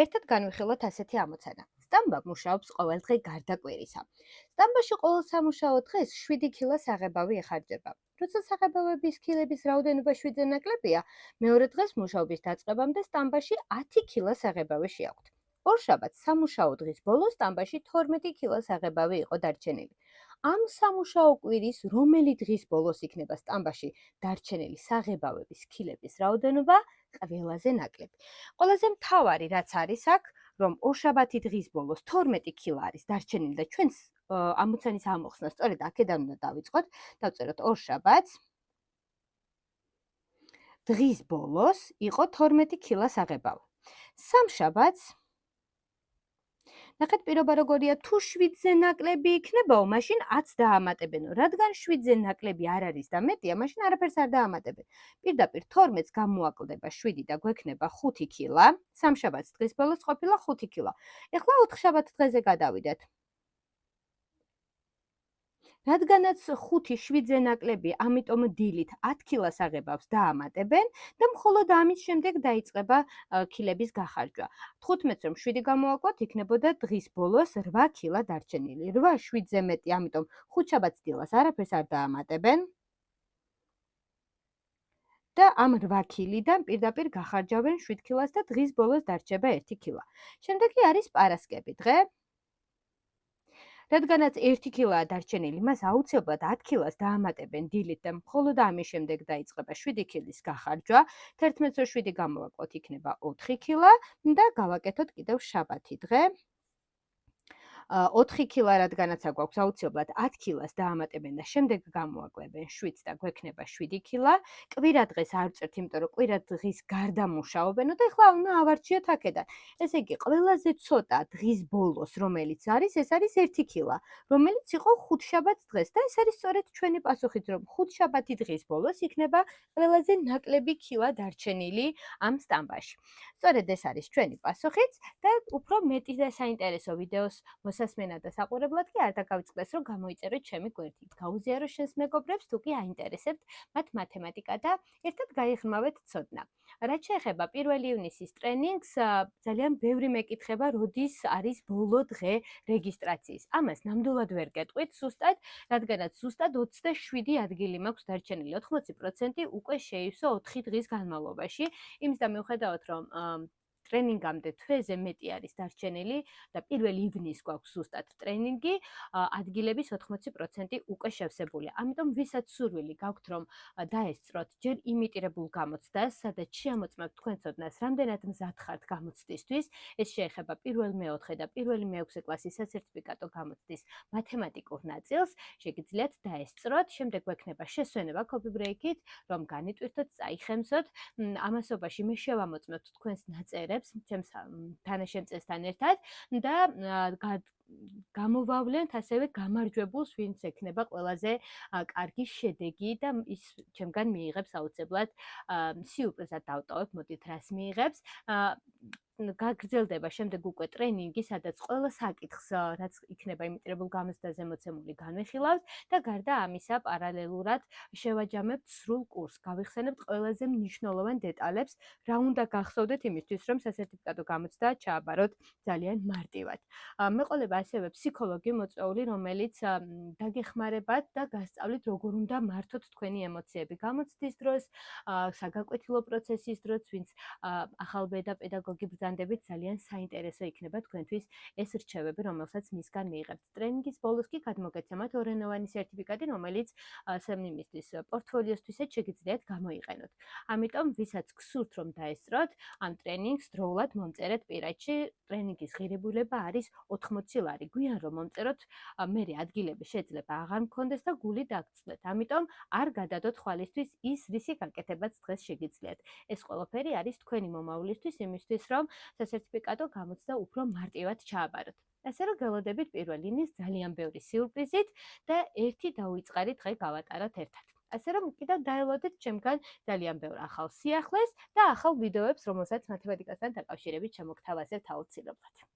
ერთად განვიხილოთ ასეთი ამოცანა. სტამბა მუშაობს ყოველ დღე გარდა კვირისა. სტამბაში ყოველ სამუშაო დღეს 7 კილა საღებავი ეხარჯება. როცა საღებავების კილების რაოდენობა 7-ზე ნაკლებია, მეორე დღეს მუშაობის დაწყებამდე სტამბაში 10 კილა საღებავი შეაქვთ. ორშაბათს სამუშაო დღის ბოლოს სტამბაში 12 კილა საღებავი იყო დარჩენილი. ამ სამუშაო კვირის რომელი დღის ბოლოს იქნება სტამბაში დარჩენილი საღებავების კილების რაოდენობა ყველაზე ნაკლები. ყველაზე მთავარი რაც არის აქ, რომ ორშაბათი დღის ბოლოს 12 კილა არის დარჩენილი და ჩვენს ამოცანის ამოხსნა სწორედ აქედან უნდა დავიწყოთ. დავწეროთ ორშაბათს დღის ბოლოს იყო 12 კილა საღებავი. სამშაბათს ნახეთ პირობა როგორია, თუ 7-ზე ნაკლები იქნებაო, მაშინ 10 დაამატებენო. რადგან 7-ზე ნაკლები არ არის და მეტია, მაშინ არაფერს არ დაამატებენ. პირდაპირ 12-ს გამოაკლდება 7 და გვექნება 5 კილა. სამშაბათს დღის ბოლოს ყოფილა 5 კილა. ეხლა 4 დღეზე გადავიდეთ. რადგანაც 5 7-ზე ნაკლები, ამიტომ დილით 10 კილას აღებავს დაამატებენ და მხოლოდ ამის შემდეგ დაიწყება კილების გახარჯვა. 15-ს რომ 7 გამოვაკლოთ, იქნებოდა დღის ბოლოს 8 კილა დარჩენილი. 8 7-ზე მეტი, ამიტომ ხუთშაბათს დილას არაფერს არ დაამატებენ. და ამ 8 კილიდან პირდაპირ გახარჯავენ 7 კილას და დღის ბოლოს დარჩება 1 კილა. შემდეგი არის პარასკევი დღე. რადგანაც 1 კილაა დარჩენილი, მას აუცილებლად 10 კილას დაამატებენ დილით და მხოლოდ ამის შემდეგ დაიწყება 7 კილის გახარჯვა. 11-ს რო 7 გამოვაკლოთ, იქნება 4 კილა და გავაკეთოთ კიდევ შაბათი დღე. 4 კილა რადგანაც აგვაქვს აუცილებლად 10 კილას დაამატებენ და შემდეგ გამოვაკლებენ 7 და გვექნება 7 კილა. კვირა დღეს არ ვწერთ, იმიტომ რომ კვირა დღის გარდა მუშაობენო და ეხლა უნდა ავარჩიოთ აქედან. ესე იგი, ყველაზე ცოტა დღის ბოლოს, რომელიც არის, ეს არის 1 კილა, რომელიც იყო ხუთშაბათს დღეს და ეს არის სწორედ ჩვენი პასუხით, რომ ხუთშაბათი დღის ბოლოს იქნება ყველაზე ნაკლები კილა დარჩენილი ამ სტამბაში. სწორედ ეს არის ჩვენი პასუხიც და უფრო მეტი და საინტერესო ვიდეოს მოსასმენად და საყურებლად კი არ დაგავიწყდეს, რომ გამოიწეროთ ჩემი გვერდით. გაუზიარო შენს მეგობრებს, თუ კი აინტერესებთ მათ მათემატიკა და ერთად გაიღრმავეთ ცოდნა. რაც შეეხება 1 ივნისის ტრენინგს, ძალიან ბევრი მეკითხება, როდის არის ბოლო დღე რეგისტრაციის. ამას ნამდვილად ვერ გეტყვით ზუსტად, რადგანაც ზუსტად 27 ადგილი მაქვს დარჩენილი. 80% უკვე შეივსო 4 დღის განმავლობაში. იმის და მიუხედავად, რომ ტრენინგამდე თვეზე მეტი არის დარჩენილი და 1 ივნის გვაქვს ზუსტად ტრენინგი, ადგილების 80% უკვე შევსებულია. ამიტომ ვისაც სურვილი გაქვთ, რომ დაესწროთ ჯერ იმიტირებულ გამოცდას, სადაც შეამოწმებთ თქვენ ცოდნას, რამდენად მზად ხართ გამოცდისთვის, ეს შეეხება 1 მე-4 და 1 მე-6 კლასის სასერტიფიკატო გამოცდის მათემატიკურ ნაწილს, შეგიძლიათ დაესწროთ, შემდეგ გვექნება შესვენება copy break-ით, რომ განიტვირთოთ, წაიხემსოთ. ამასობაში მე შევამოწმებთ თქვენს ნაწერებს ჩემს თანაშემწესთან ერთად და გამოვავლენთ ასევე გამარჯვებულს, ვინც ექნება ყველაზე კარგი შედეგი და ის ჩემგან მიიღებს აუცილებლად სიურპრიზად დავტოვებ, მოდით რას მიიღებს. გაგრძელდება შემდეგ უკვე ტრენინგი, სადაც ყველა საკითხს, რაც იქნება იმიტირებულ გამოცდაზე მოცემული, განვიხილავთ და გარდა ამისა პარალელურად შევაჯამებთ სრულ კურსს. გავიხსენებთ ყველაზე მნიშვნელოვან დეტალებს, რა უნდა გახსოვდეთ იმისთვის, რომ სასერტიფიკატო გამოცდა ჩააბაროთ ძალიან მარტივად. მეყოლება ასევე ფსიქოლოგი მოწვეული, რომელიც დაგეხმარებათ და გასწავლით, როგორ უნდა მართოთ თქვენი ემოციები გამოცდის დროს, საგაკვეთილო პროცესის დროს, ვინც ახალბედა პედაგოგი ბრძანდებით, ძალიან საინტერესო იქნება თქვენთვის ეს რჩევები, რომელსაც მისგან მიიღებთ. ტრენინგის ბოლოს კი გადმოგეცემათ ორენოვანი სერტიფიკატი, რომელიც სემინისტრის პორტფოლიოსთვისაც შეგიძლიათ გამოიყენოთ. ამიტომ, ვისაც გსურთ, რომ დაესწროთ ამ ტრენინგს, დროულად მომწერეთ პირადში. ტრენინგის ღირებულება არის 80 ლარი. გვიან რომ მომწეროთ, მერე ადგილები შეიძლება აღარ მქონდეს და გული დაგწნეთ. ამიტომ არ გადადოთ ხვალისთვის ის, რისი გაკეთებაც დღეს შეგიძლიათ. ეს ყველაფერი არის თქვენი მომავლისთვის, იმისთვის, რომ სასერტიფიკატო გამოცდა უფრო მარტივად ჩააბაროთ. ასე რომ გველოდებით 1 ივნის ძალიან ბევრი სიურპრიზით და ერთი დაუიწყარი დღე გავატაროთ ერთად. ასე რომ კიდევ დაელოდეთ ჩემგან ძალიან ბევრ ახალ სიახლეს და ახალ ვიდეოებს, რომელსაც მათემატიკასთან დაკავშირებით შემოგთავაზებთ აუცილებლად.